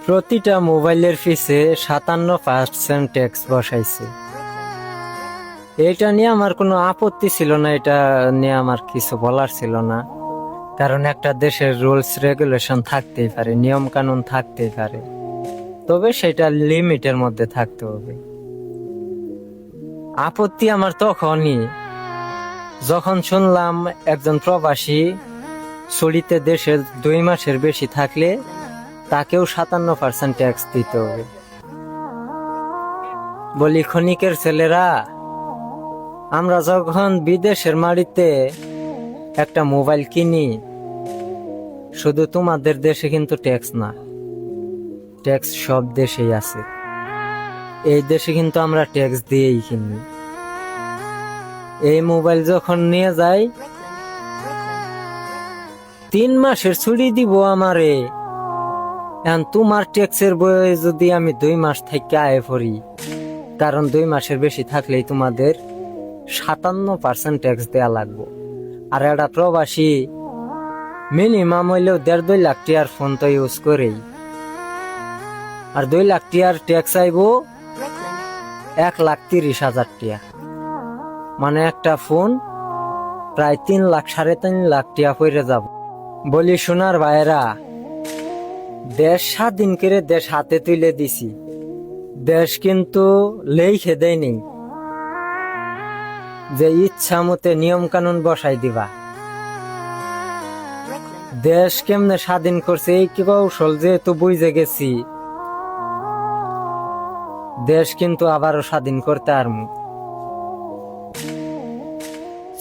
প্রতিটা মোবাইলের পিছে 57% ট্যাক্স বসাইছে। এটা নিয়ে আমার কোনো আপত্তি ছিল না, এটা নিয়ে আমার কিছু বলার ছিল না। কারণ একটা দেশের রুলস রেগুলেশন থাকতেই পারে, নিয়ম কানুন থাকতেই পারে, তবে সেটা লিমিটের মধ্যে থাকতে হবে। আপত্তি আমার তখনই যখন শুনলাম একজন প্রবাসী ছুটিতে দেশে 2 মাসের বেশি থাকলে তাকেও 57% ট্যাক্স দিতে হবে। বলি, ক্ষণিকের ছেলেরা, আমরা যখন বিদেশের মাটিতে একটা মোবাইল কিনি, শুধু তোমাদের দেশে কিন্তু ট্যাক্স না, ট্যাক্স সব দেশেই আছে। এই দেশে কিন্তু আমরা ট্যাক্স দিয়েই কিনি। এই মোবাইল যখন নিয়ে যাই, 3 মাসের ছুটি দিব আমারে। এখন তোমার ট্যাক্সের বয়ে যদি আমি 2 মাস থেকে আয় পড়ি, কারণ 2 মাসের বেশি থাকলেই তোমাদের 57% ট্যাক্স দেয়া লাগবে। আর একটা প্রবাসী মিনিমাম হইলেও 1.5-2 লাখ টিয়ার ফোন তো ইউজ করেই, আর 2 লাখ টিয়ার ট্যাক্স আইব 1,30,000 টিয়া, মানে একটা ফোন প্রায় 3 লাখ 3.5 লাখ টিয়া পড়ে যাব। বলি, সোনার ভাইরা, দেশ স্বাধীন করে দেশ হাতে তুলে দিছি, দেশ কিন্তু লেখে দেয়নি যে ইচ্ছা মতে নিয়ম কানুন বসাই দিবা। দেশ কেমনে স্বাধীন করছে এই কি কৌশল যেহেতু বুঝে গেছি, দেশ কিন্তু আবারও স্বাধীন করতে আরমু।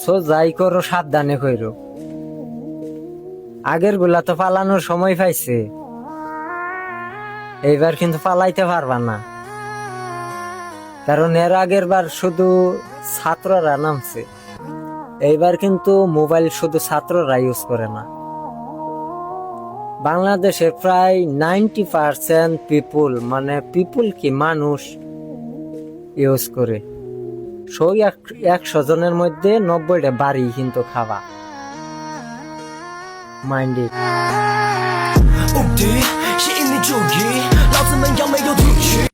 সো যাই করো সাবধানে কইরো। আগের গুলা তো পালানোর সময় পাইছে, এইবার কিন্তু পালাইতে পারবা না, কারণ এর আগের বার শুধু ছাত্ররা নামছে, এইবার কিন্তু মোবাইল শুধু ছাত্ররা ইউজ করে না। বাংলাদেশের প্রায় 90% পিপুল, মানে পিপুল কি মানুষ ইউজ করে। 100 জনের মধ্যে 90টা বাড়ি কিন্তু খাওয়া। মাইন্ড ইট।无敌，吸引你注意，老子们扬眉又吐气。